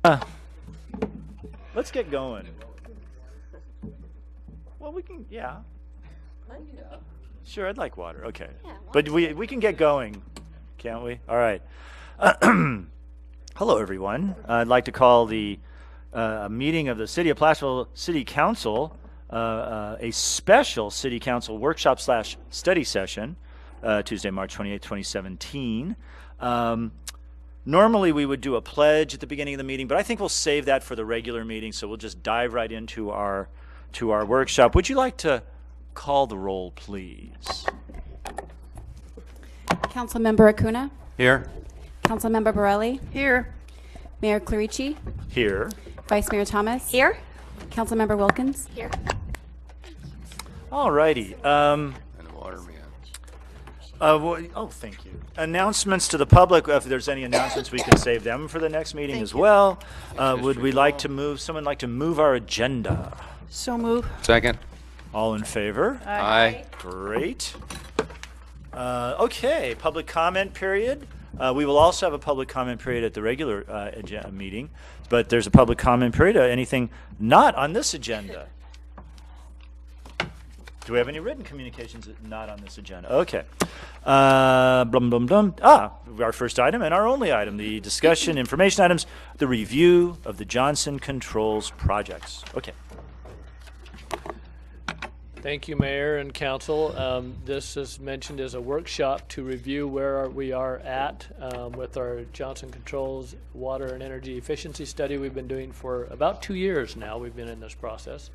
Let's get going. Well, we can, yeah. Sure, I'd like water. Okay. But we can get going, can't we? All right. Hello, everyone. I'd like to call the meeting of the City of Placerville City Council a special City Council workshop / study session, Tuesday, March 28, 2017. Normally we would do a pledge at the beginning of the meeting, but I think we'll save that for the regular meeting, so we'll just dive right into our workshop. Would you like to call the roll, please? Councilmember Acuna? Here. Councilmember Borelli? Here. Mayor Clarici? Here. Vice Mayor Thomas? Here. Councilmember Wilkins? Here. All righty. And the water man. Oh, thank you. Announcements to the public. If there's any announcements, we can save them for the next meeting as well. Would we like to move? Someone like to move our agenda? So move. Second. All in favor? Aye. Great. Okay, public comment period. We will also have a public comment period at the regular agenda meeting, but there's a public comment period. Anything not on this agenda? Do we have any written communications not on this agenda? Okay. Our first item and our only item, the discussion information items, the review of the Johnson Controls projects. Okay. Thank you, Mayor and Council. This is mentioned as a workshop to review where we are at with our Johnson Controls water and energy efficiency study we've been doing for about 2 years now. We've been in this process.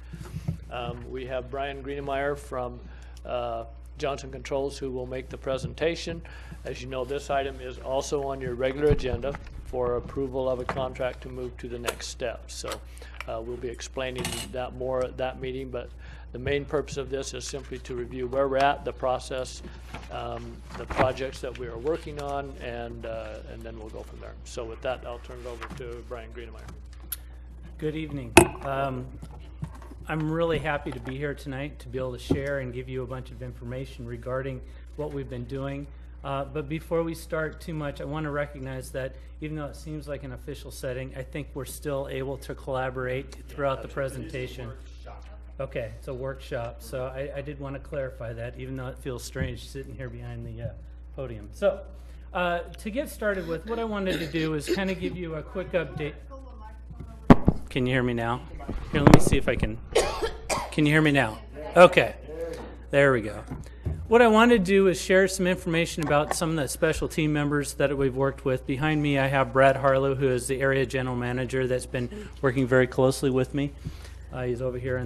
We have Brian Greenemeyer from Johnson Controls who will make the presentation. As you know, this item is also on your regular agenda for approval of a contract to move to the next step. So we'll be explaining that more at that meeting, but the main purpose of this is simply to review where we're at, the process, the projects that we are working on, and then we'll go from there. So with that, I'll turn it over to Brian Greenemeyer. Good evening. I'm really happy to be here tonight to be able to share and give you a bunch of information regarding what we've been doing. But before we start too much, I want to recognize that even though it seems like an official setting, I think we're still able to collaborate throughout the presentation. Okay, it's a workshop, so I did want to clarify that, even though it feels strange sitting here behind the podium. So to get started with, what I wanted to do is kind of give you a quick update. Can you hear me now? Here, let me see if I can. Can you hear me now? Okay, there we go. What I wanted to do is share some information about some of the special team members that we've worked with. Behind me, I have Brad Harlow, who is the area general manager that's been working very closely with me. He's over here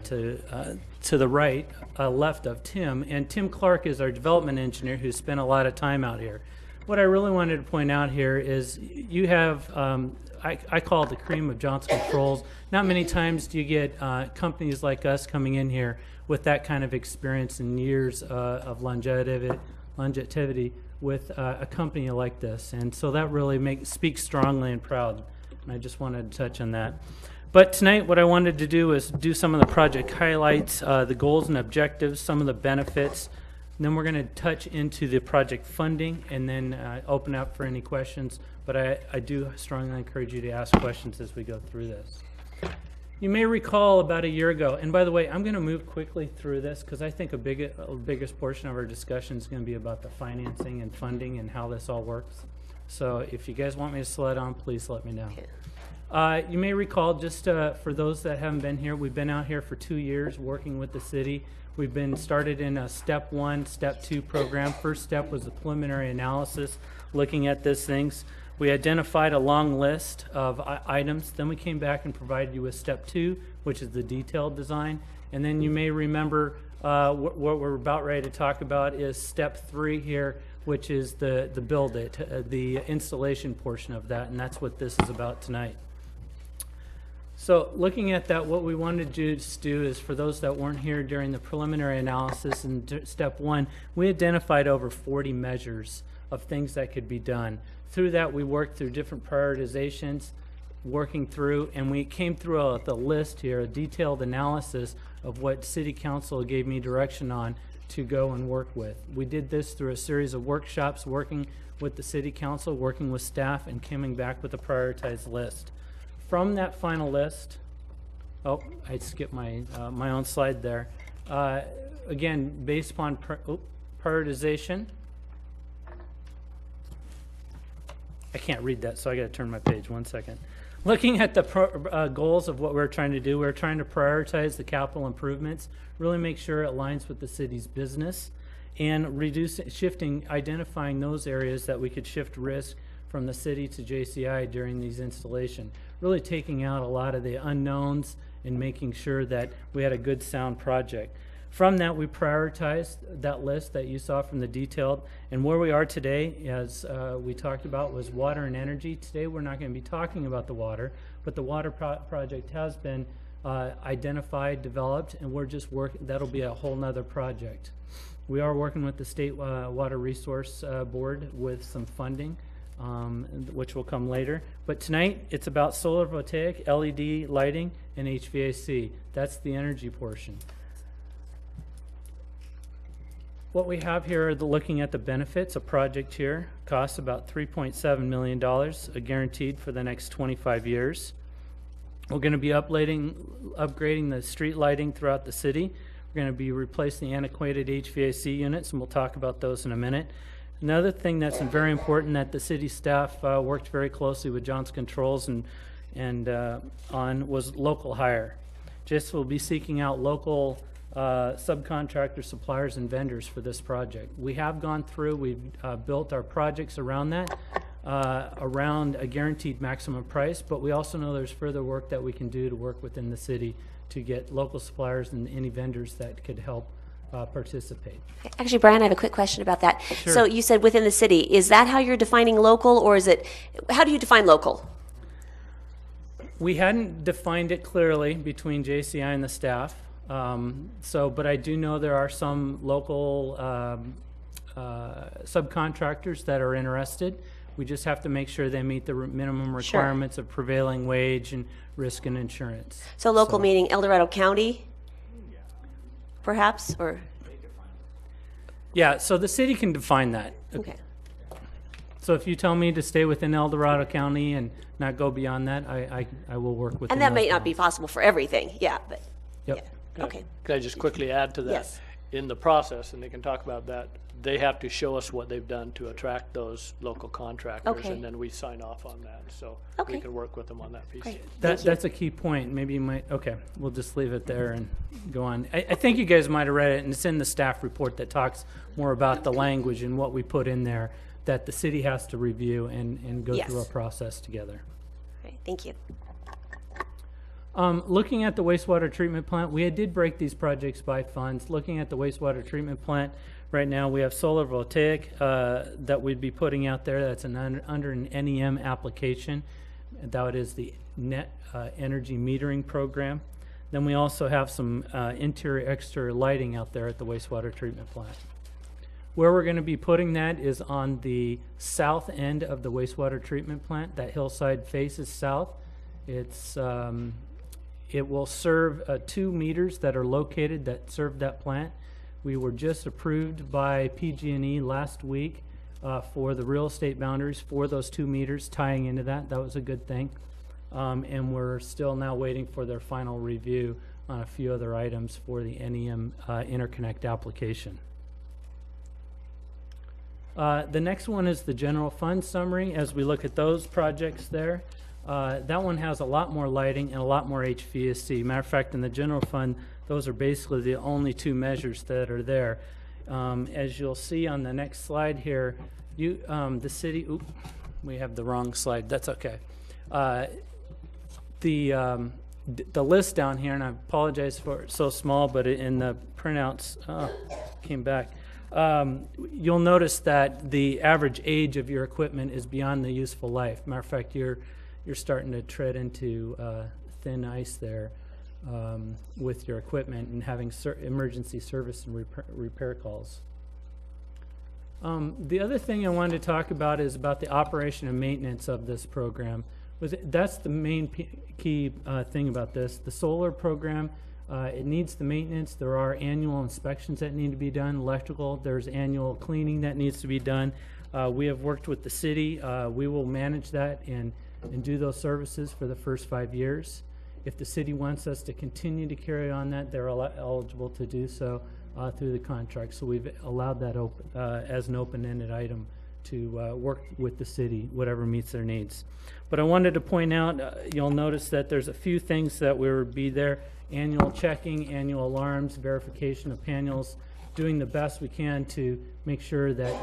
to the right, left of Tim. And Tim Clark is our development engineer who spent a lot of time out here. What I really wanted to point out here is you have, I call it the cream of Johnson Controls. Not many times do you get companies like us coming in here with that kind of experience and years of longevity with a company like this. And so that really speaks strongly and proud. And I just wanted to touch on that. But tonight what I wanted to do is do some of the project highlights, the goals and objectives, some of the benefits. And then we're going to touch into the project funding and then open up for any questions. But I do strongly encourage you to ask questions as we go through this. You may recall about a year ago, and by the way, I'm going to move quickly through this because I think a biggest portion of our discussion is going to be about the financing and funding and how this all works. So if you guys want me to slow it down, please let me know. You may recall, just for those that haven't been here, we've been out here for 2 years working with the city. We've been started in a step 1, step 2 program. First step was the preliminary analysis, looking at these things. We identified a long list of items. Then we came back and provided you with step 2, which is the detailed design. And then you may remember what we're about ready to talk about is step 3 here, which is the build it, the installation portion of that. And that's what this is about tonight. So looking at that, what we wanted to do is, for those that weren't here during the preliminary analysis in step 1, we identified over 40 measures of things that could be done. Through that, we worked through different prioritizations, working through, and we came through the list here, a detailed analysis of what City Council gave me direction on to go and work with. We did this through a series of workshops, working with the City Council, working with staff, and coming back with a prioritized list. From that final list, oh, I skipped my my own slide there. Again, based upon prioritization. I can't read that, so I got to turn my page. 1 second. Looking at the goals of what we're trying to do, we're trying to prioritize the capital improvements, really make sure it aligns with the city's business, and identifying those areas that we could shift risk from the city to JCI during these installation. Really taking out a lot of the unknowns and making sure that we had a good sound project. From that, we prioritized that list that you saw from the detailed, and where we are today, as we talked about, was water and energy. Today, we're not going to be talking about the water, but the water project has been identified, developed, and we're just working. That'll be a whole nother project. We are working with the State Water Resource Board with some funding, which will come later. But tonight, it's about solar voltaic, LED lighting, and HVAC. That's the energy portion. What we have here are looking at the benefits. A project here costs about $3.7 million, guaranteed for the next 25 years. We're going to be upgrading the street lighting throughout the city. We're going to be replacing antiquated HVAC units, and we'll talk about those in a minute. Another thing that's very important that the city staff worked very closely with Johnson Controls and on was local hire. Just will be seeking out local subcontractor, suppliers, and vendors for this project. We have gone through, we've built our projects around that, around a guaranteed maximum price, but we also know there's further work that we can do to work within the city to get local suppliers and any vendors that could help participate. Actually, Brian, I have a quick question about that. Sure. So you said within the city. Is that how you're defining local, or is it, how do you define local? We hadn't defined it clearly between JCI and the staff. But I do know there are some local subcontractors that are interested. We just have to make sure they meet the minimum requirements of prevailing wage and risk and insurance. So local meaning El Dorado County, perhaps, or? Yeah, so the city can define that. Okay. So if you tell me to stay within El Dorado County and not go beyond that, I will work with. And that may not be possible for everything, yeah, but, Yep. yeah. Okay. Can I just quickly add to that? Yes. In the process, and they can talk about that, they have to show us what they've done to attract those local contractors, Okay. and then we sign off on that. So Okay. we can work with them on that piece. Great. That's a key point. Maybe you might, okay, we'll just leave it there and go on. I think you guys might have read it, and it's in the staff report that talks more about the language and what we put in there that the city has to review and go through a Yes. process together. All right, thank you. Looking at the wastewater treatment plant, we did break these projects by funds. Looking at the wastewater treatment plant, right now we have solar voltaic that we'd be putting out there. That's under an NEM application. That is the net energy metering program. Then we also have some interior, exterior lighting out there at the wastewater treatment plant. Where we're going to be putting that is on the south end of the wastewater treatment plant. That hillside faces south. It will serve 2 meters that are located that serve that plant. We were just approved by PG&E last week for the real estate boundaries for those 2 meters tying into that. That was a good thing. And we're still now waiting for their final review on a few other items for the NEM interconnect application. The next one is the general fund summary. As we look at those projects there, that one has a lot more lighting and a lot more HVAC. Matter of fact, in the general fund, those are basically the only 2 measures that are there. As you'll see on the next slide here, the city, we have the wrong slide, that's okay. The list down here, and I apologize for it's so small, but in the printouts, came back. You'll notice that the average age of your equipment is beyond the useful life. Matter of fact, you're starting to tread into thin ice there with your equipment and having emergency service and repair calls. The other thing I wanted to talk about is about the operation and maintenance of this program. That's the main key thing about this. The solar program, it needs the maintenance. There are annual inspections that need to be done, electrical. There's annual cleaning that needs to be done. We have worked with the city. We will manage that and and do those services for the first 5 years. If the city wants us to continue to carry on that, they're eligible to do so through the contract. So we've allowed that as an open-ended item to work with the city, whatever meets their needs. But I wanted to point out, you'll notice that there's a few things that will be there: annual checking, annual alarms, verification of panels, doing the best we can to make sure that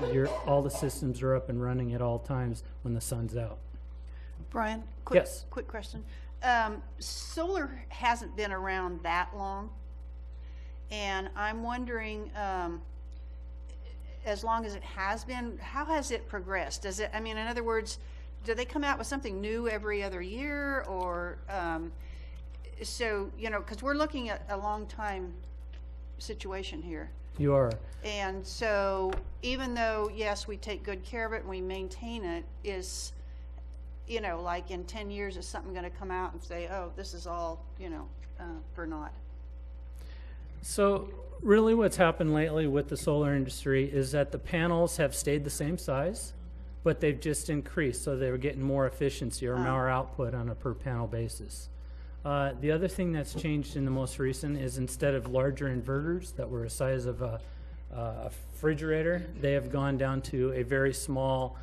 all the systems are up and running at all times when the sun's out. Brian, Yes. quick question. Solar hasn't been around that long, and I'm wondering, as long as it has been, how has it progressed? Does it, I mean, in other words, do they come out with something new every other year, or, so, you know, because we're looking at a long time situation here. You are. And so even though, yes, we take good care of it and we maintain it, is, you know, like in 10 years, is something going to come out and say, oh, this is all, you know, for naught? So really what's happened lately with the solar industry is that the panels have stayed the same size, but they've just increased, so they're getting more efficiency or more output on a per panel basis. The other thing that's changed in the most recent is, instead of larger inverters that were the size of a refrigerator, they have gone down to a very small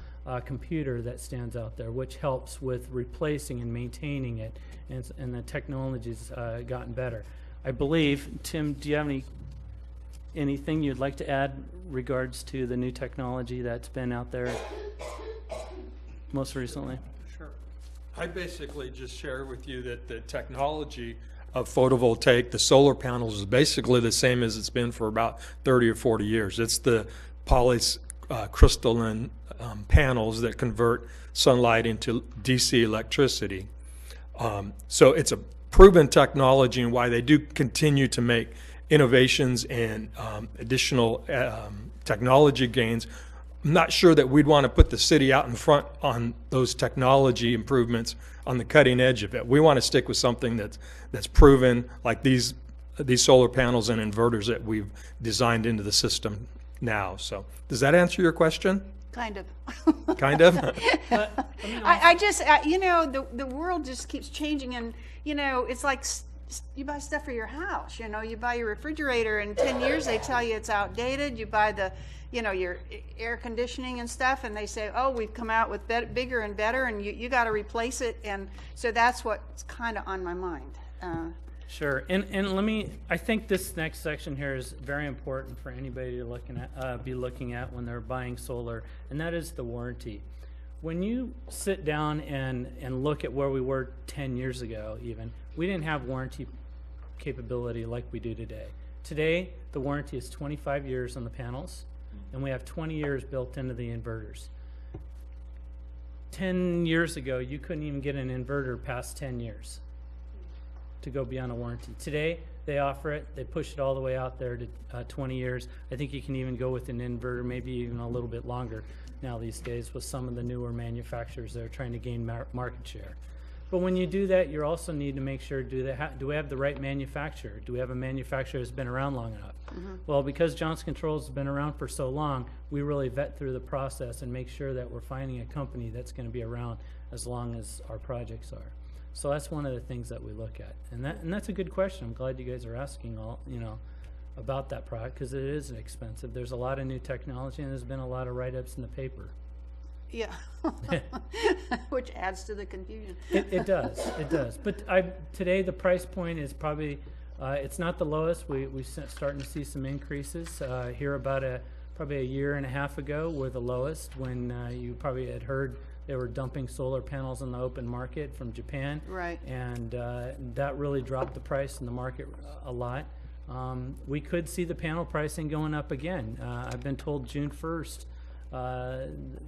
computer that stands out there, which helps with replacing and maintaining it, and the technology's gotten better. I believe, Tim, do you have anything you'd like to add regards to the new technology that's been out there most recently? Sure. I basically just share with you that the technology of photovoltaic, the solar panels, is basically the same as it's been for about 30 or 40 years. It's the polycrystalline panels that convert sunlight into DC electricity. So it's a proven technology, and why they do continue to make innovations and additional technology gains. I'm not sure that we'd want to put the city out in front on those technology improvements on the cutting edge of it. We want to stick with something that's proven, like these solar panels and inverters that we've designed into the system now. So does that answer your question? Kind of. Kind of? I just, you know, the world just keeps changing, and, you know, it's like you buy stuff for your house. You know, you buy your refrigerator, and 10 years they tell you it's outdated. You buy the, you know, your air conditioning and stuff, and they say, oh, we've come out with bigger and better, and you got to replace it. And so that's what's kind of on my mind. Sure, and I think this next section here is very important for anybody to be looking at when they're buying solar, and that is the warranty. When you sit down and look at where we were 10 years ago even, we didn't have warranty capability like we do today. Today, the warranty is 25 years on the panels, and we have 20 years built into the inverters. 10 years ago, you couldn't even get an inverter past 10 years to go beyond a warranty. Today, they offer it, they push it all the way out there to 20 years. I think you can even go with an inverter, maybe even a little bit longer now these days with some of the newer manufacturers that are trying to gain market share. But when you do that, you also need to make sure, do we have the right manufacturer? Do we have a manufacturer that's been around long enough? Mm-hmm. Well, because Johnson Controls has been around for so long, we really vet through the process and make sure that we're finding a company that's going to be around as long as our projects are. So that's one of the things that we look at, and that's a good question. I'm glad you guys are asking about that product, because it is expensive. There's a lot of new technology, and there's been a lot of write-ups in the paper. Yeah, which adds to the confusion. It does. But today the price point is probably it's not the lowest. We're starting to see some increases here. About probably a year and a half ago were the lowest, when you probably had heard they were dumping solar panels on the open market from Japan. Right. And that really dropped the price in the market a lot. We could see the panel pricing going up again. I've been told June 1st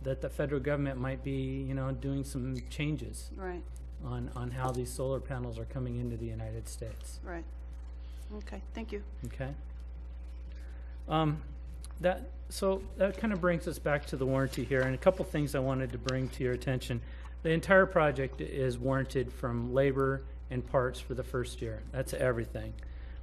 that the federal government might be, doing some changes. Right. On how these solar panels are coming into the United States. Right. Okay. Thank you. Okay. So that kind of brings us back to the warranty here, and a couple things I wanted to bring to your attention. The entire project is warranted from labor and parts for the first year. That's everything.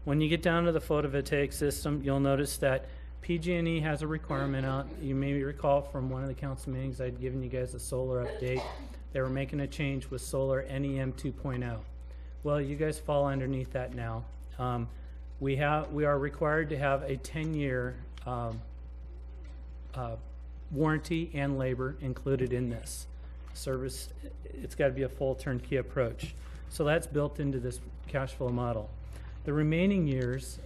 When you get down to the photovoltaic system, you'll notice that PG&E has a requirement out. You may recall from one of the council meetings I'd given you guys a solar update. They were making a change with solar NEM 2.0. Well, you guys fall underneath that now. We are required to have a 10-year warranty and labor included in this service. It's got to be a full turnkey approach. So that's built into this cash flow model. The remaining years,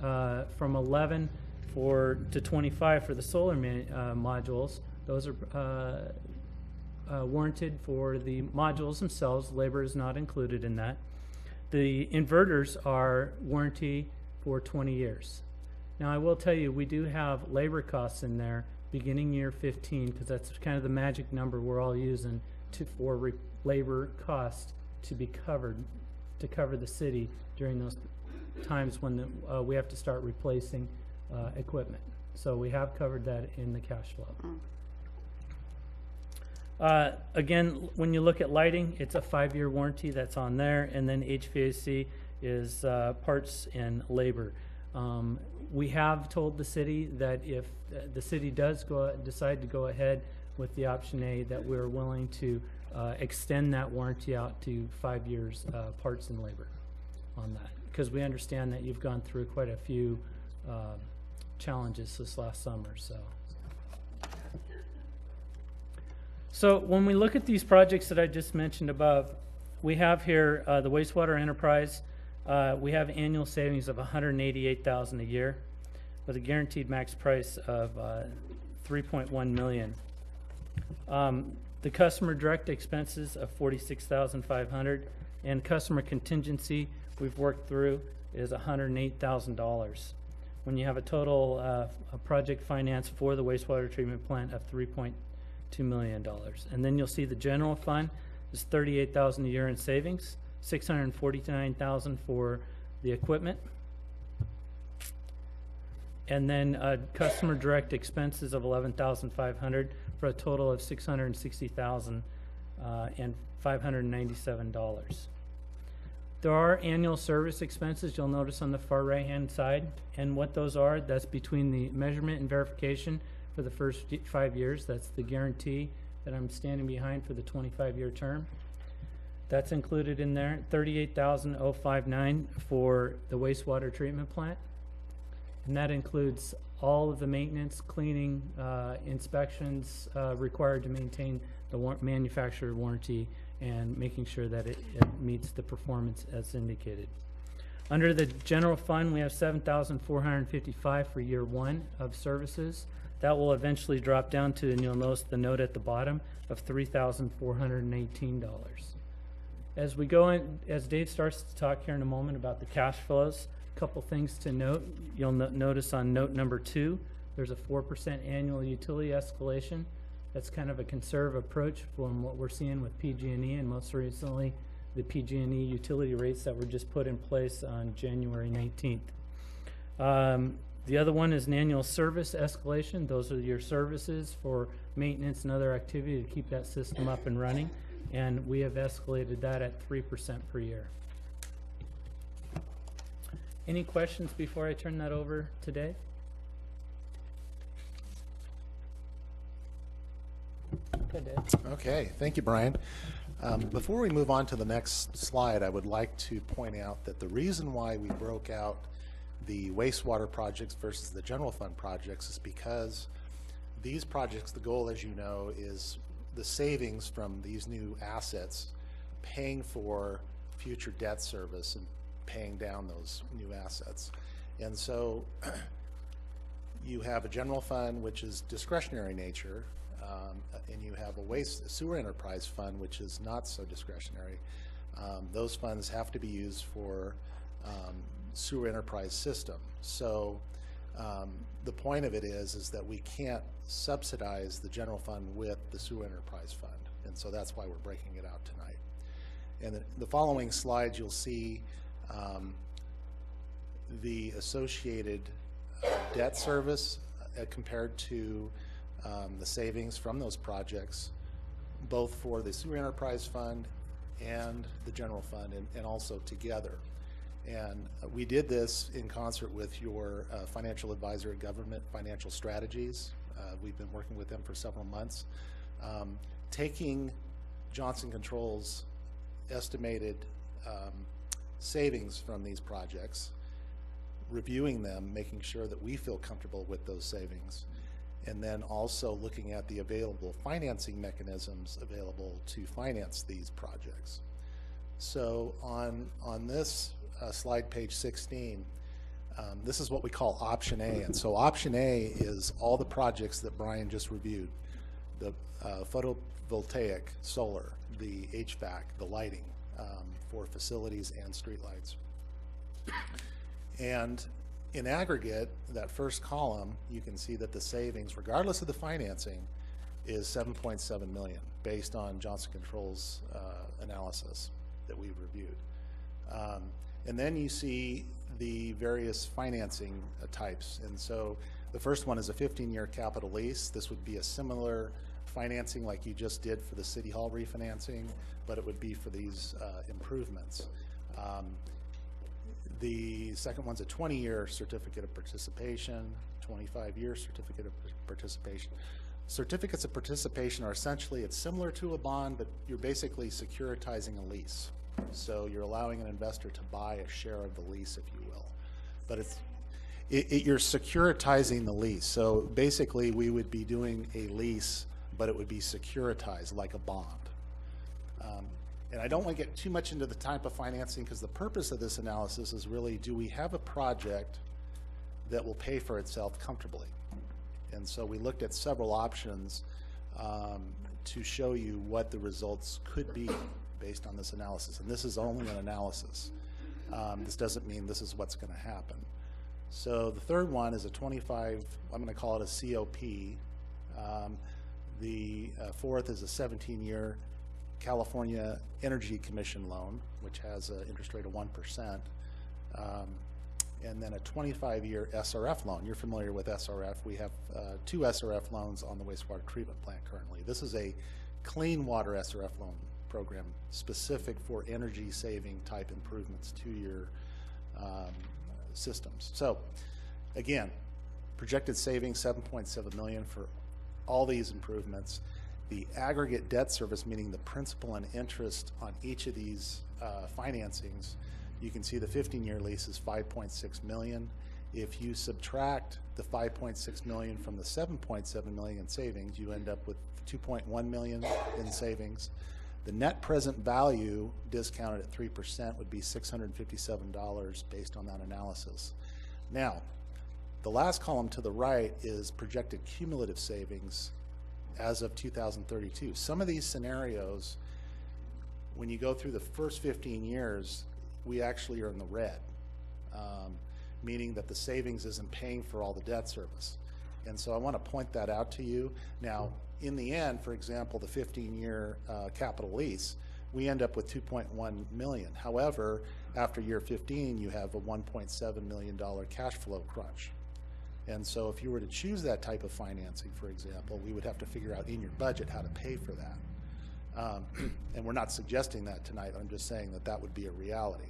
from 11 to 25 for the solar modules, those are warranted for the modules themselves. Labor is not included in that. The inverters are warranty for 20 years. Now, I will tell you, we do have labor costs in there beginning year 15, because that's kind of the magic number we're all using for labor cost to be covered, to cover the city during those times when we have to start replacing equipment. So we have covered that in the cash flow. Again, when you look at lighting, it's a 5-year warranty that's on there, and then HVAC is parts and labor. We have told the city that if the city does decide to go ahead with the option A, that we're willing to extend that warranty out to 5 years, parts and labor on that, because we understand that you've gone through quite a few challenges this last summer. So when we look at these projects that I just mentioned above, we have here the wastewater enterprise. We have annual savings of $188,000 a year with a guaranteed max price of $3.1 million. The customer direct expenses of $46,500, and customer contingency we've worked through is $108,000. When you have a total project finance for the wastewater treatment plant of $3.2 million. And then you'll see the general fund is $38,000 a year in savings, $649,000 for the equipment, and then customer direct expenses of $11,500 for a total of $660,000 and $597. There are annual service expenses you'll notice on the far right hand side, and what those are, that's between the measurement and verification for the first 5 years. That's the guarantee that I'm standing behind for the 25-year term. That's included in there. $38,059 for the wastewater treatment plant, and that includes all of the maintenance, cleaning, inspections required to maintain the manufacturer warranty and making sure that it meets the performance as indicated. Under the general fund, we have $7,455 for year 1 of services. That will eventually drop down to, and you'll notice the note at the bottom, of $3,418. As we go in, as Dave starts to talk here in a moment about the cash flows, a couple things to note. You'll notice on note number 2, there's a 4% annual utility escalation. That's kind of a conservative approach from what we're seeing with PG&E, and most recently the PG&E utility rates that were just put in place on January 19th. The other one is an annual service escalation. Those are your services for maintenance and other activity to keep that system up and running, and we have escalated that at 3% per year. Any questions before I turn that over to Dave? Okay, Dave. Okay, thank you, Brian. Before we move on to the next slide, I would like to point out that the reason why we broke out the wastewater projects versus the general fund projects is because these projects, the goal, as you know, is the savings from these new assets paying for future debt service and paying down those new assets. And so you have a general fund, which is discretionary nature, and you have a sewer enterprise fund, which is not so discretionary. Those funds have to be used for sewer enterprise system. So the point of it is that we can't subsidize the general fund with the sewer enterprise fund, and so that's why we're breaking it out tonight. And the following slides, you'll see the associated debt service compared to the savings from those projects, both for the sewer enterprise fund and the general fund, and also together. And we did this in concert with your financial advisor at Government Financial Strategies. We've been working with them for several months, taking Johnson Controls estimated savings from these projects, reviewing them, making sure that we feel comfortable with those savings, and then also looking at the available financing mechanisms available to finance these projects. So on this slide, page 16, this is what we call option A. And so option A is all the projects that Brian just reviewed: the photovoltaic, solar, the HVAC, the lighting for facilities and streetlights. And in aggregate, that first column, you can see that the savings, regardless of the financing, is $7.7 million based on Johnson Controls analysis that we've reviewed. And then you see the various financing types. And so the first one is a 15-year capital lease. This would be a similar financing like you just did for the City Hall refinancing, but it would be for these improvements. The second one's a 20-year certificate of participation, 25-year certificate of participation. Certificates of participation are essentially, it's similar to a bond, but you're basically securitizing a lease. So you're allowing an investor to buy a share of the lease, if you will. But you're securitizing the lease. So basically we would be doing a lease, but it would be securitized like a bond. And I don't want to get too much into the type of financing, because the purpose of this analysis is really, do we have a project that will pay for itself comfortably? And so we looked at several options to show you what the results could be based on this analysis. And this is only an analysis. This doesn't mean this is what's going to happen. So the third one is a 25, I'm going to call it a COP. The fourth is a 17-year California Energy Commission loan, which has an interest rate of 1%, and then a 25-year SRF loan. You're familiar with SRF. We have 2 SRF loans on the wastewater treatment plant currently. This is a clean water SRF loan program specific for energy saving type improvements to your systems. So again, projected savings $7.7 million for all these improvements. The aggregate debt service, meaning the principal and interest on each of these financings, you can see the 15-year lease is $5.6 million. If you subtract the $5.6 million from the $7.7 million in savings, you end up with $2.1 million in savings. The net present value discounted at 3% would be $657 based on that analysis. Now, the last column to the right is projected cumulative savings as of 2032. Some of these scenarios, when you go through the first 15 years, we actually are in the red, meaning that the savings isn't paying for all the debt service. And so I want to point that out to you. Now, in the end, for example, the 15-year capital lease, we end up with $2.1 million. However, after year 15, you have a $1.7 million cash flow crunch. And so if you were to choose that type of financing, for example, we would have to figure out in your budget how to pay for that. And we're not suggesting that tonight. I'm just saying that that would be a reality.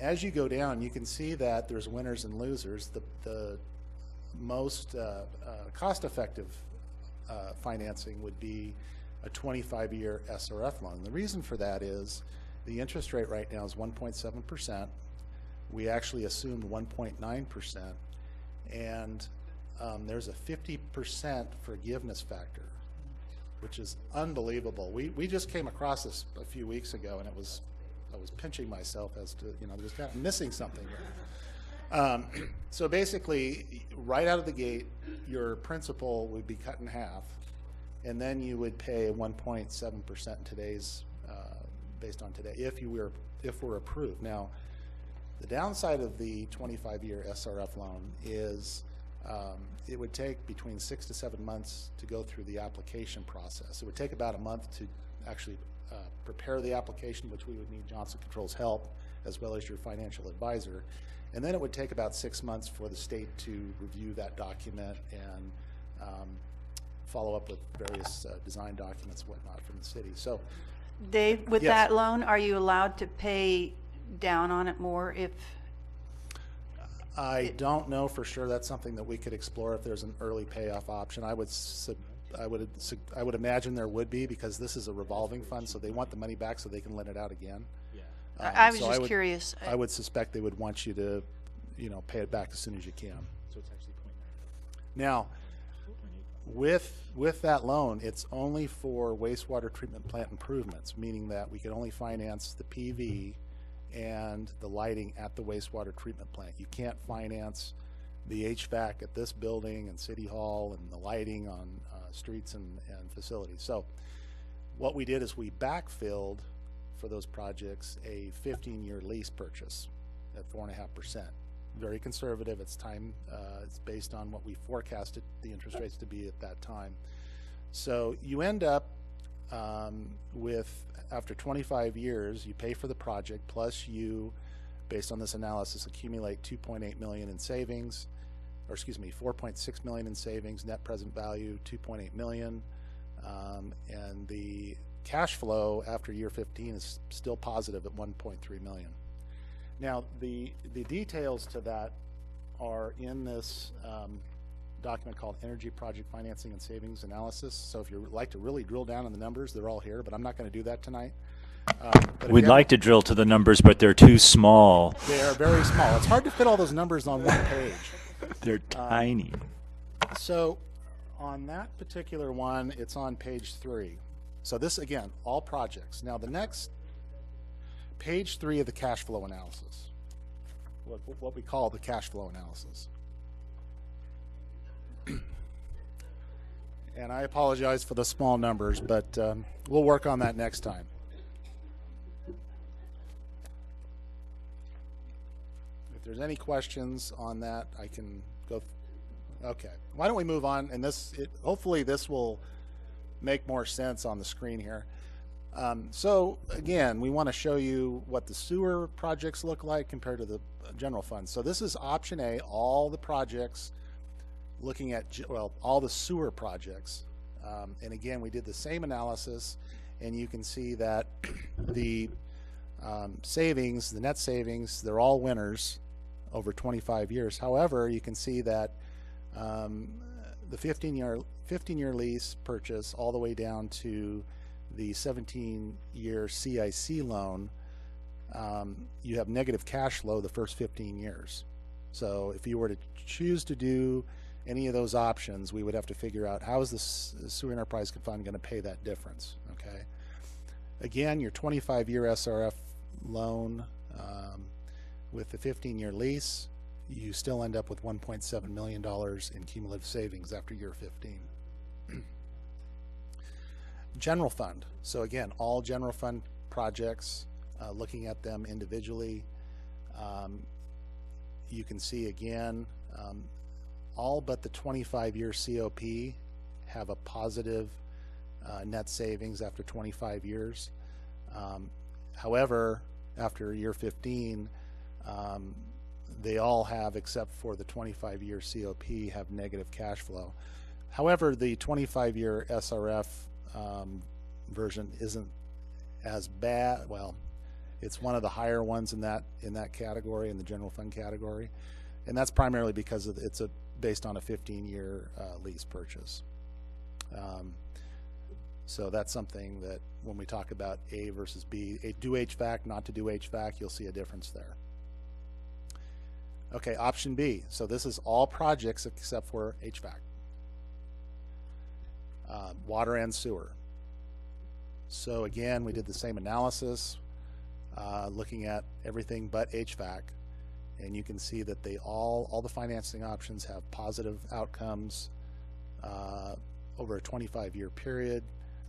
As you go down, you can see that there's winners and losers. The most cost-effective financing would be a 25-year SRF loan. The reason for that is the interest rate right now is 1.7%. We actually assumed 1.9%. And there's a 50% forgiveness factor, which is unbelievable. We just came across this a few weeks ago, and I was pinching myself as to, there's kind of missing something here. So basically, right out of the gate, your principal would be cut in half, and then you would pay 1.7% in today's, based on today, if we're approved. Now, the downside of the 25-year SRF loan is it would take between 6 to 7 months to go through the application process. It would take about a month to actually prepare the application, which we would need Johnson Controls' help, as well as your financial advisor. And then it would take about 6 months for the state to review that document and follow up with various design documents and whatnot from the city. So, Dave, with yes. that loan, are you allowed to pay down on it more if? I don't know for sure. That's something that we could explore if there's an early payoff option. I would would imagine there would be, because this is a revolving fund, so they want the money back so they can lend it out again. I was So just would- curious. I would suspect they would want you to, pay it back as soon as you can. Now, with that loan, it's only for wastewater treatment plant improvements, meaning that we could only finance the PV and the lighting at the wastewater treatment plant. You can't finance the HVAC at this building and City Hall and the lighting on streets and facilities. So what we did is we backfilled for those projects a 15-year lease purchase at 4.5%. Very conservative. It's based on what we forecasted the interest rates to be at that time. So you end up with, after 25 years, you pay for the project, plus you, based on this analysis, accumulate 2.8 million in savings, or excuse me, 4.6 million in savings, net present value 2.8 million, and the cash flow after year 15 is still positive at 1.3 million. Now, the details to that are in this document called Energy Project Financing and Savings Analysis. So if you'd like to really drill down on the numbers, they're all here, but I'm not going to do that tonight. But We'd again, like to drill to the numbers, but they're too small. they are very small. It's hard to fit all those numbers on one page. They're tiny. So on that particular one, it's on page 3. So this, again, all projects. Now the next, page 3 of the cash flow analysis, what we call the cash flow analysis. And I apologize for the small numbers, but we'll work on that next time. If there's any questions on that, I can go. Okay, why don't we move on? And hopefully this will make more sense on the screen here. So again, we want to show you what the sewer projects look like compared to the general fund. So this is option A, all the projects looking at, all the sewer projects. And again, we did the same analysis, and you can see that the savings, the net savings, they're all winners over 25 years. However, you can see that the 15-year lease purchase all the way down to the 17-year CIC loan, you have negative cash flow the first 15 years. So if you were to choose to do any of those options, we would have to figure out how is the Sewer Enterprise Fund going to pay that difference. Okay. Again, your 25-year SRF loan with the 15-year lease, you still end up with $1.7 million in cumulative savings after year 15. General fund. So again, all general fund projects, looking at them individually, you can see again, all but the 25-year COP have a positive net savings after 25 years. However, after year 15, they all have, except for the 25-year COP, have negative cash flow. However, the 25-year SRF version isn't as bad. Well, it's one of the higher ones in that category, in the general fund category, and that's primarily because it's based on a 15-year lease purchase. So that's something that when we talk about A versus B, do HVAC, not to do HVAC, you'll see a difference there. Okay, option B. So this is all projects except for HVAC. Water and sewer. So again, we did the same analysis, looking at everything but HVAC, and you can see that all the financing options have positive outcomes over a 25-year period,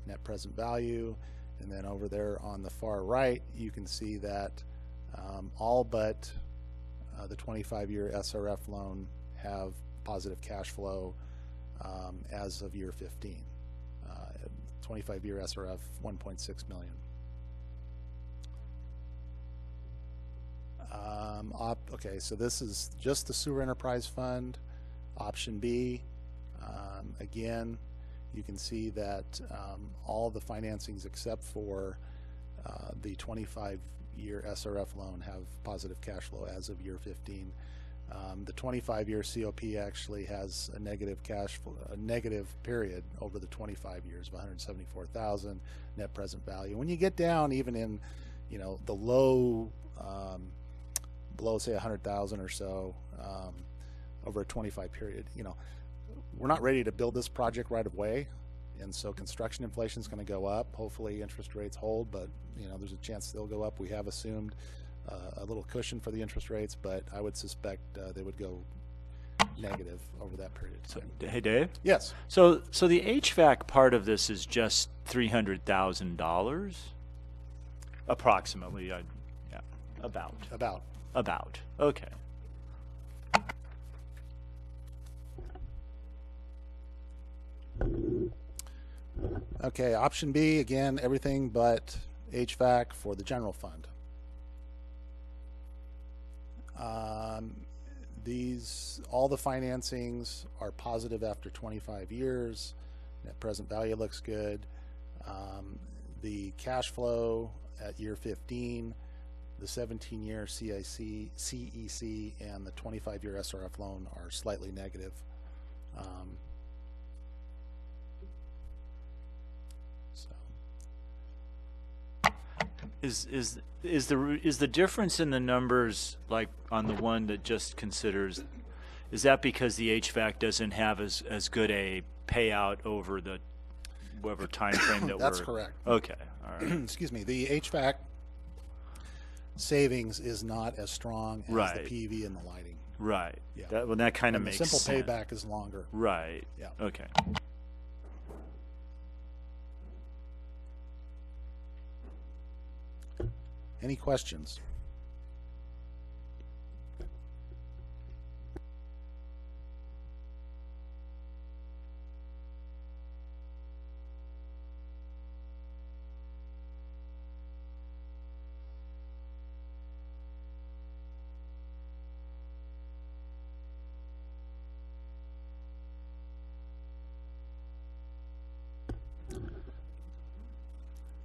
net present value, and then over there on the far right, you can see that all but the 25-year SRF loan have positive cash flow as of year 15. 25-year SRF, 1.6 million. Okay, so this is just the Sewer Enterprise Fund. Option B, again, you can see that all the financings except for the 25-year SRF loan have positive cash flow as of year 15. The 25-year COP actually has a negative cash flow, a negative period over the 25 years of 174,000 net present value. When you get down even in, the low, below say 100,000 or so over a 25 period, we're not ready to build this project right away, and so construction inflation is going to go up. Hopefully interest rates hold, but there's a chance they'll go up. We have assumed a little cushion for the interest rates, but I would suspect they would go negative over that period of time. Hey, Dave? Yes. So the HVAC part of this is just $300,000? Approximately, yeah, about. About, okay. Okay, option B, again, everything but HVAC for the general fund. All the financings are positive after 25 years. Net present value looks good. The cash flow at year 15, the 17-year CEC, and the 25-year SRF loan are slightly negative. Is the difference in the numbers, like on the one that just considers, is that because the HVAC doesn't have as good a payout over the whatever time frame that That's correct. Okay, all right. Excuse me. The HVAC savings is not as strong as Right. the PV and the lighting. Right. Yeah. That kind of And the makes simple sense. payback is longer. Right. Yeah. Okay. Any questions?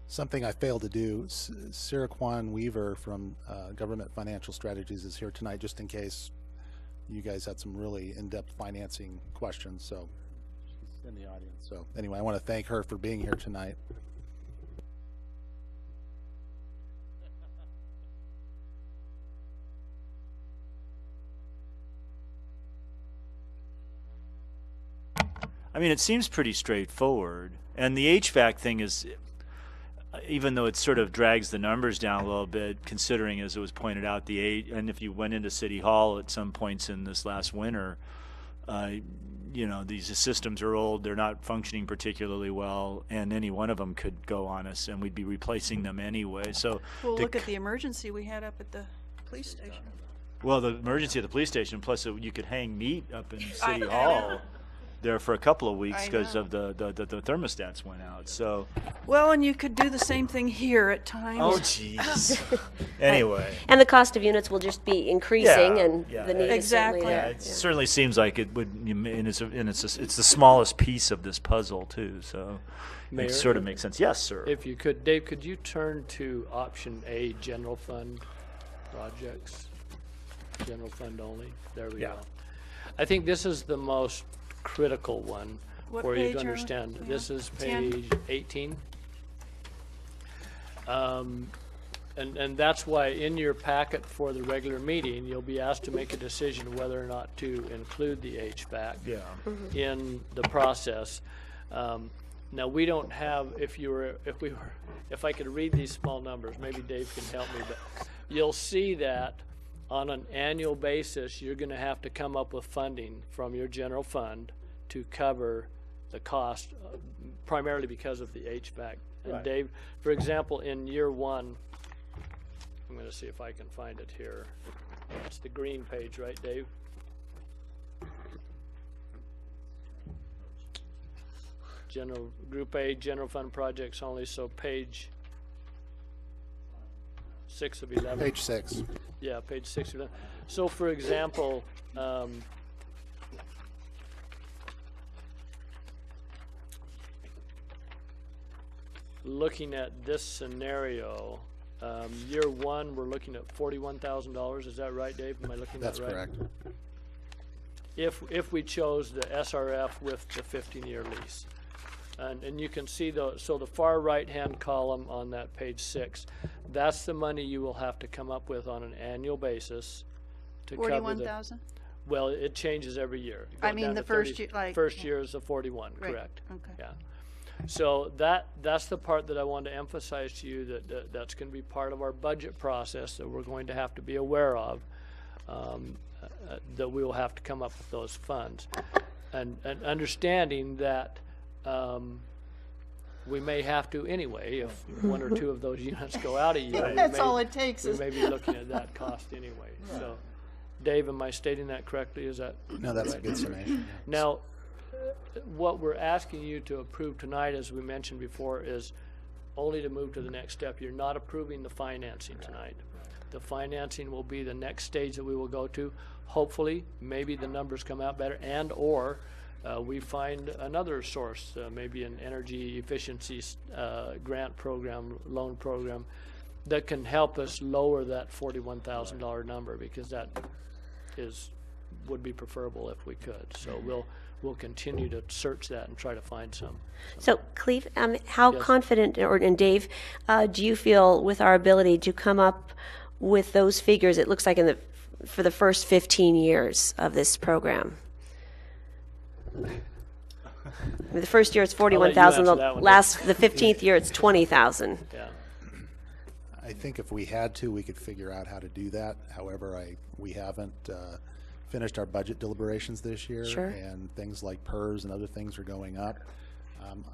Something I failed to do. Sarah Kwan Weaver from Government Financial Strategies is here tonight, just in case you guys had some really in-depth financing questions. So she's in the audience. So anyway, I want to thank her for being here tonight. I mean, it seems pretty straightforward. And the HVAC thing is, even though it sort of drags the numbers down a little bit, considering, as it was pointed out, and if you went into City Hall at some points in this last winter, these systems are old, they're not functioning particularly well, and any one of them could go on us, and we'd be replacing them anyway. So, Well, look at the emergency we had up at the police station. well, the emergency at the police station, plus you could hang meat up in City know. Hall there for a couple of weeks I because know. of the thermostats went out. So, Well, and you could do the same thing here at times. oh jeez. Anyway. And the cost of units will just be increasing, Yeah, and yeah. the need is certainly Exactly. Yeah, there. it certainly seems like it would, and it's the smallest piece of this puzzle too. So Mayor, it sort of makes sense. Yes, sir. If you could, Dave, could you turn to option A, general fund projects? General fund only. There we Yeah. go. I think this is the most critical one What for you page to are we- understand. yeah, This is 10. page 18. And that's why in your packet for the regular meeting, you'll be asked to make a decision whether or not to include the HVAC Yeah. in the process. Now, we don't have, if I could read these small numbers, maybe Dave can help me, but you'll see that on an annual basis, you're gonna have to come up with funding from your general fund to cover the cost, primarily because of the HVAC. And Right. Dave, for example, in year one, I'm gonna see if I can find it here. It's the green page, right, Dave? General, Group A, general fund projects only, so page 6 of 11. Page 6. Yeah, page 6 of 11. So for example, looking at this scenario, year one, we're looking at $41,000. Is that right, Dave? Am I looking at That's that right? correct. if we chose the SRF with the 15-year lease. And you can see the far right-hand column on that page 6, that's the money you will have to come up with on an annual basis to cover the. 41,000? Well, it changes every year. I Going mean, down the to first year, like. First year is a 41, Right, correct? okay. Yeah. So that's the part that I want to emphasize to you, that's going to be part of our budget process that we're going to have to be aware of, that we will have to come up with those funds. And understanding that we may have to anyway, if one or two of those units go out a year. That's all it takes We is. may be looking at that cost anyway. So, Dave, am I stating that correctly? Is that No, that's a right? good summation. Now, what we're asking you to approve tonight, as we mentioned before, is only to move to the next step. You're not approving the financing tonight. The financing will be the next stage that we will go to. Hopefully, maybe the numbers come out better, and or we find another source, maybe an energy efficiency grant program, loan program, that can help us lower that $41,000 number, because that would be preferable if we could. So we'll continue to search that and try to find some. So, Cleve, how Yes. confident, and Dave, do you feel with our ability to come up with those figures? It looks like for the first 15 years of this program. I mean, the first year it's 41,000. answer that one, The 15th year it's 20,000. Yeah. I think if we had to, we could figure out how to do that. However, we haven't finished our budget deliberations this year. Sure. And things like PERS and other things are going up.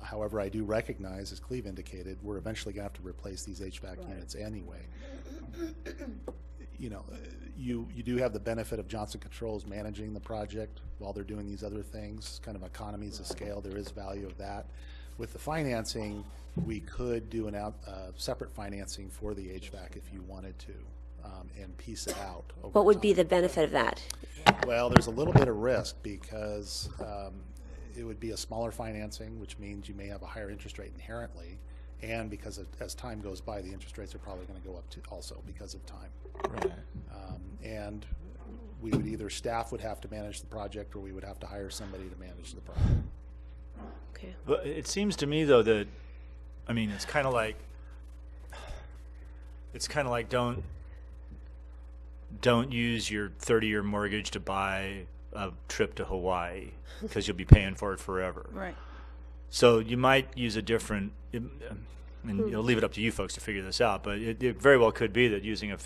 However, I do recognize, as Cleve indicated, we're eventually going to have to replace these HVAC units anyway. You know, you do have the benefit of Johnson Controls managing the project while they're doing these other things, kind of economies of scale. There is value of that. With the financing, we could do separate financing for the HVAC if you wanted to, and piece it out over What would be time. the benefit of that? Well, there's a little bit of risk because it would be a smaller financing, which means you may have a higher interest rate inherently, and because as time goes by, the interest rates are probably going to go up also because of time. Right. And we would staff would have to manage the project, or we would have to hire somebody to manage the project. Okay. But it seems to me, though, that, I mean, it's kind of like don't use your 30-year mortgage to buy a trip to Hawaii, because you'll be paying for it forever. Right. So you might use a different, and you'll leave it up to you folks to figure this out, but it very well could be that using a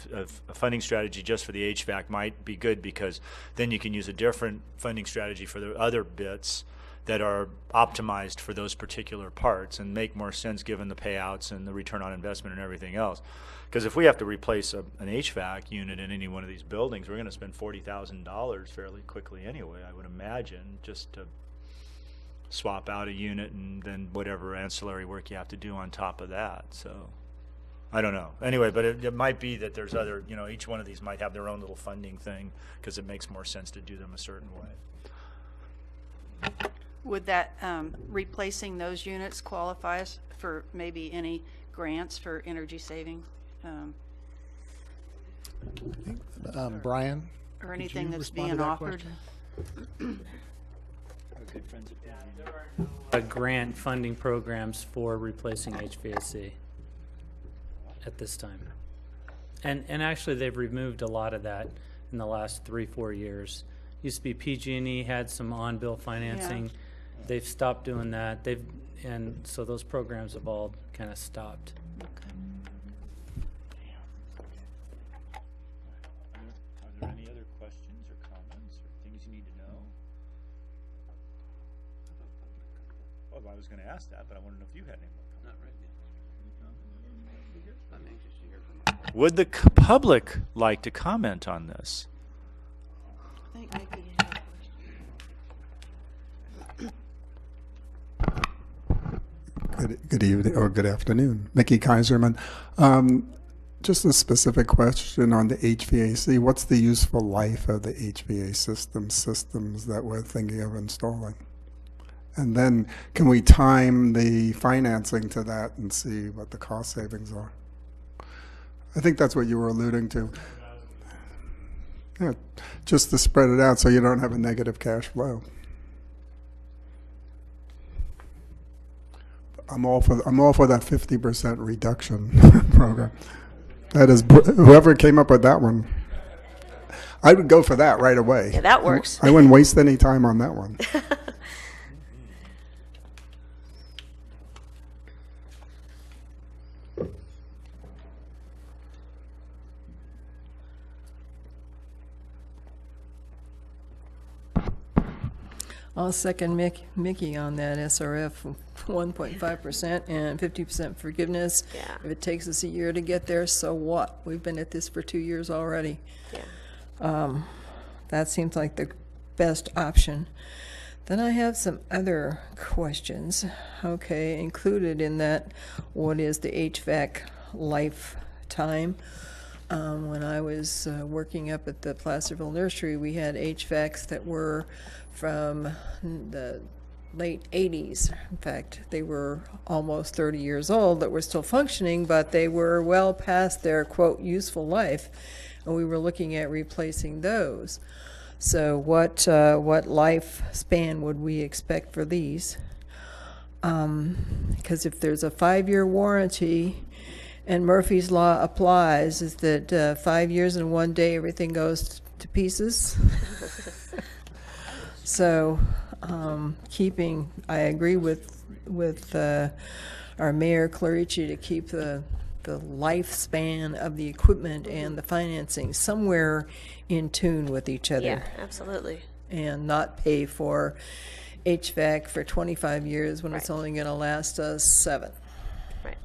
funding strategy just for the HVAC might be good, because then you can use a different funding strategy for the other bits that are optimized for those particular parts and make more sense given the payouts and the return on investment and everything else. Because if we have to replace an HVAC unit in any one of these buildings, we're going to spend $40,000 fairly quickly anyway, I would imagine, just to swap out a unit and then whatever ancillary work you have to do on top of that. So I don't know. Anyway, but it might be that there's other, each one of these might have their own little funding thing, because it makes more sense to do them a certain way. Would that, replacing those units qualify us for maybe any grants for energy saving? Brian? Or Could anything you that's respond to being that offered? question? Grant funding programs for replacing HVAC at this time. And actually, they've removed a lot of that in the last 3-4 years. Used to be PG&E had some on-bill financing. They've stopped doing that. And so those programs have all kind of stopped. Are there any other questions or comments or things you need to know? Well, I was going to ask that, but I wanted to know if you had any more comments. Not right now. I'm anxious to hear from you. Would the public like to comment on this? I think maybe you have a question. Good evening or good afternoon. Mickey Kaiserman. Just a specific question on the HVAC. What's the useful life of the HVAC systems that we're thinking of installing? And then can we time the financing to that and see what the cost savings are? I think that's what you were alluding to. Yeah, just to spread it out so you don't have a negative cash flow. I'm all for that 50% reduction program. That is, whoever came up with that one, I would go for that right away. Yeah, that works. I wouldn't waste any time on that one. I'll second Mickey on that SRF 1.5% and 50% forgiveness. Yeah. If it takes us a year to get there, so what? We've been at this for 2 years already. Yeah. That seems like the best option. Then I have some other questions. Okay, included in that, what is the HVAC lifetime? When I was working up at the Placerville Nursery, we had HVACs that were from the late 80s. In fact, they were almost 30 years old that were still functioning, but they were well past their, quote, useful life, and we were looking at replacing those. So what lifespan would we expect for these? Because if there's a 5-year warranty, and Murphy's Law applies, is that 5 years and 1 day everything goes to pieces. So I agree with our Mayor Clarici to keep the lifespan of the equipment and the financing somewhere in tune with each other. Yeah, absolutely. And not pay for HVAC for 25 years when it's Right. only going to last us 7. Right.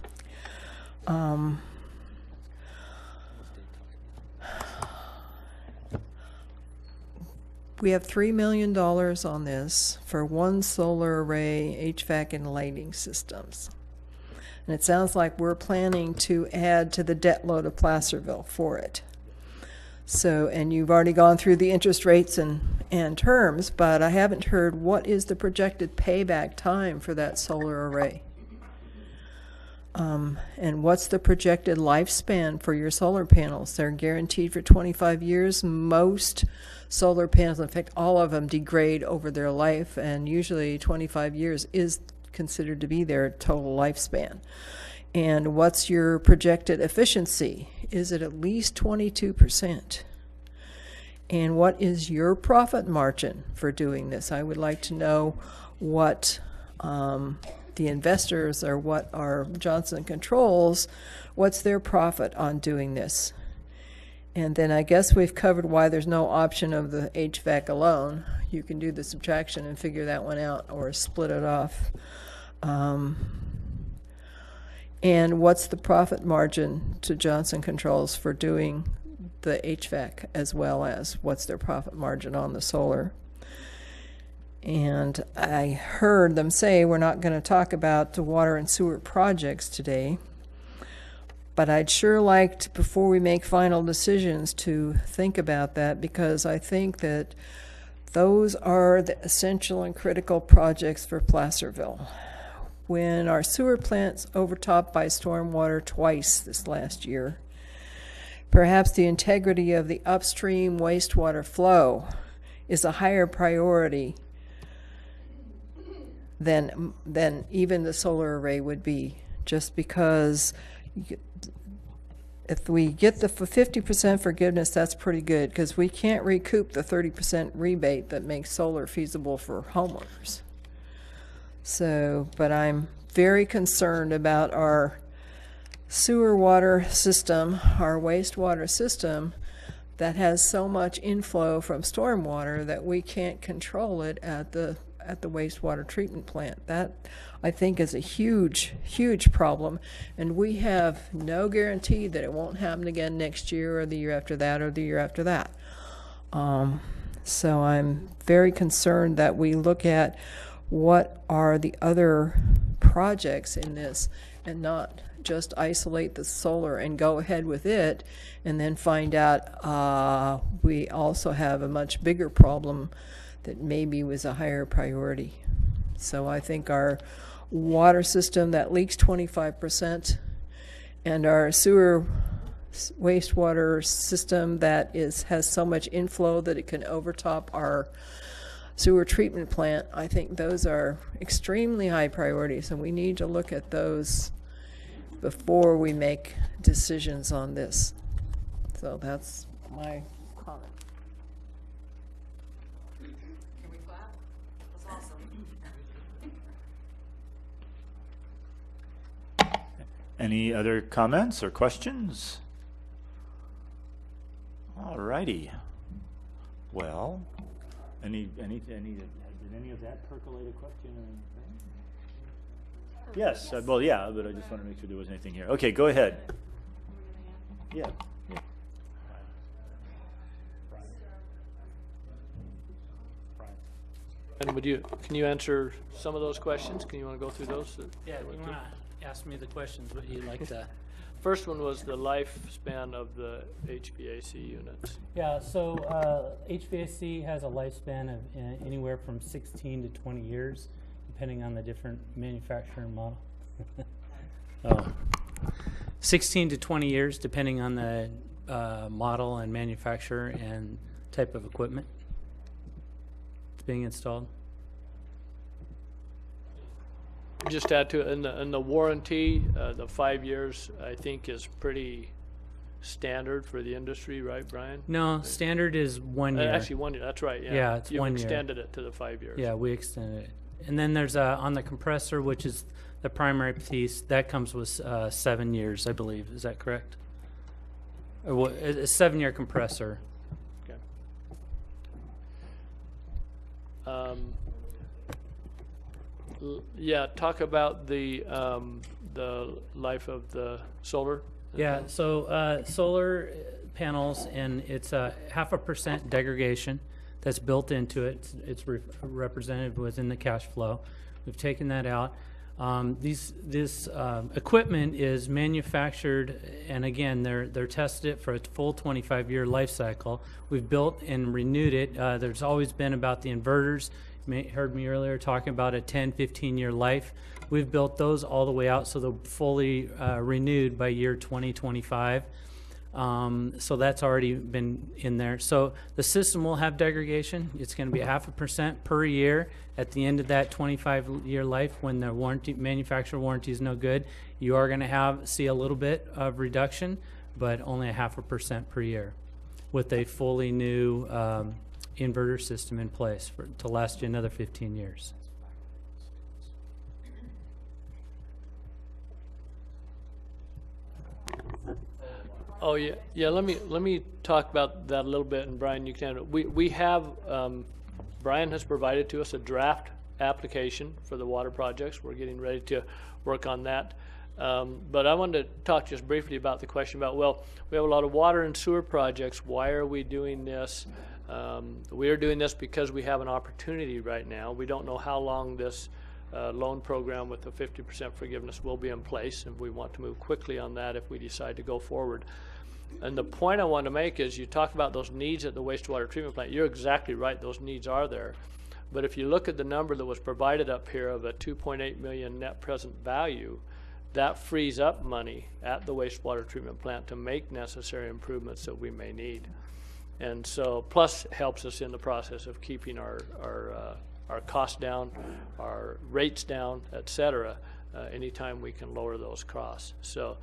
We have $3 million on this for one solar array, HVAC and lighting systems. And it sounds like we're planning to add to the debt load of Placerville for it. So, and you've already gone through the interest rates and terms, but I haven't heard what is the projected payback time for that solar array. And what's the projected lifespan for your solar panels? They're guaranteed for 25 years. Most solar panels, in fact, all of them degrade over their life, and usually 25 years is considered to be their total lifespan. And what's your projected efficiency? Is it at least 22%? And what is your profit margin for doing this? I would like to know what the investors or what are Johnson Controls, what's their profit on doing this? And then I guess we've covered why there's no option of the HVAC alone. You can do the subtraction and figure that one out or split it off. And what's the profit margin to Johnson Controls for doing the HVAC, as well as what's their profit margin on the solar? And I heard them say we're not going to talk about the water and sewer projects today, but I'd sure like to, before we make final decisions, to think about that, because I think that those are the essential and critical projects for Placerville. When our sewer plant's overtopped by stormwater twice this last year, perhaps the integrity of the upstream wastewater flow is a higher priority than even the solar array would be, just because if we get the 50% forgiveness, that's pretty good, because we can't recoup the 30% rebate that makes solar feasible for homeowners. So, but I'm very concerned about our sewer water system, our wastewater system, that has so much inflow from stormwater that we can't control it at the wastewater treatment plant. That, I think, is a huge, huge problem, and we have no guarantee that it won't happen again next year or the year after that or the year after that. So I'm very concerned that we look at what are the other projects in this and not just isolate the solar and go ahead with it and then find out we also have a much bigger problem that maybe was a higher priority. So I think our water system that leaks 25% and our sewer wastewater system that has so much inflow that it can overtop our sewer treatment plant. I think those are extremely high priorities, and we need to look at those before we make decisions on this. So that's my comment. Can we clap? That's awesome. Any other comments or questions? All righty. Well, did any of that percolate a question or anything? Yes, well, yeah, but I just want to make sure there wasn't anything here. Okay, go ahead. Yeah. And can you answer some of those questions? Can you want to go through those? Yeah, you want to ask me the questions, what you'd like to. First one was the lifespan of the HVAC units. Yeah, so HVAC has a lifespan of anywhere from 16 to 20 years, depending on the different manufacturer and model. 16 to 20 years, depending on the model and manufacturer and type of equipment that's being installed. Just add to it, in the warranty, the 5 years, I think, is pretty standard for the industry, right, Brian? No, standard is 1 year. Actually, 1 year, that's right, yeah. Yeah, it's 1 year. You extended it to the 5 years. Yeah, we extended it. And then there's on the compressor, which is the primary piece, that comes with 7 years, I believe. Is that correct? Or what, a 7-year compressor. Okay. Yeah, talk about the life of the solar. Yeah, so solar panels, and it's a 0.5% degradation that's built into it. It's represented within the cash flow. We've taken that out. This equipment is manufactured, and again, they're tested it for a full 25-year life cycle. We've built and renewed it. There's always been about the inverters. You heard me earlier talking about a 10, 15-year life. We've built those all the way out so they're fully renewed by year 2025. So that's already been in there. So the system will have degradation. It's going to be 0.5% per year at the end of that 25-year life when the manufacturer warranty is no good. You are going to see a little bit of reduction, but only 0.5% per year with a fully new inverter system in place to last you another 15 years. Oh yeah, yeah. Let me talk about that a little bit, and Brian, you can. We have Brian has provided to us a draft application for the water projects. We're getting ready to work on that. But I wanted to talk just briefly about the question about, well, we have a lot of water and sewer projects. Why are we doing this? We are doing this because we have an opportunity right now. We don't know how long this loan program with the 50% forgiveness will be in place, and we want to move quickly on that if we decide to go forward. And the point I want to make is you talk about those needs at the wastewater treatment plant. You're exactly right. Those needs are there. But if you look at the number that was provided up here of a $2.8 million net present value, that frees up money at the wastewater treatment plant to make necessary improvements that we may need. And so, plus helps us in the process of keeping our costs down, our rates down, et cetera, anytime we can lower those costs. So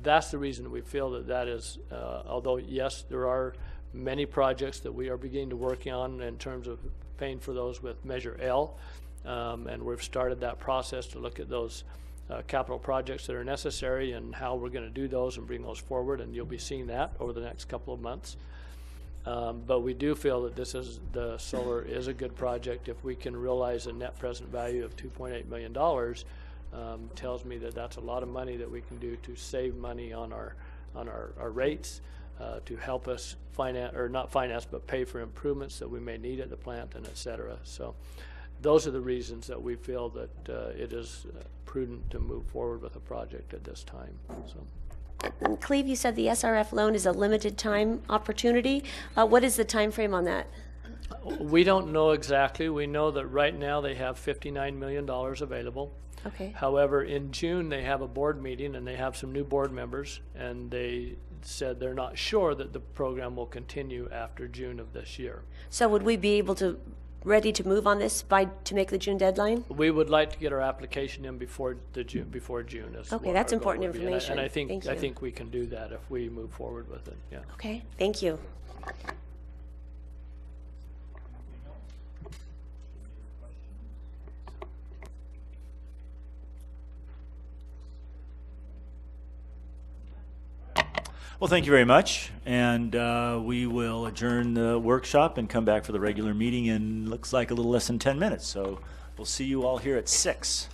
that's the reason we feel that is, although yes, there are many projects that we are beginning to work on in terms of paying for those with Measure L, and we've started that process to look at those capital projects that are necessary and how we're going to do those and bring those forward, and you'll be seeing that over the next couple of months. But we do feel that the solar is a good project. If we can realize a net present value of $2.8 million, tells me that that's a lot of money that we can do to save money on our rates, to help us finance, or not finance, but pay for improvements that we may need at the plant, and et cetera. So those are the reasons that we feel that it is prudent to move forward with a project at this time. So. And Cleve, you said the SRF loan is a limited time opportunity. What is the time frame on that? We don't know exactly. We know that right now they have $59 million available. Okay. However, in June they have a board meeting and they have some new board members, and they said they're not sure that the program will continue after June of this year. So would we be able to, ready to move on this to make the June deadline? We would like to get our application in before June. Is Okay, what that's our goal important would be. And information. I Thank you. think we can do that if we move forward with it. Yeah. Okay, thank you. Well, thank you very much, and we will adjourn the workshop and come back for the regular meeting in looks like a little less than 10 minutes. So we'll see you all here at 6.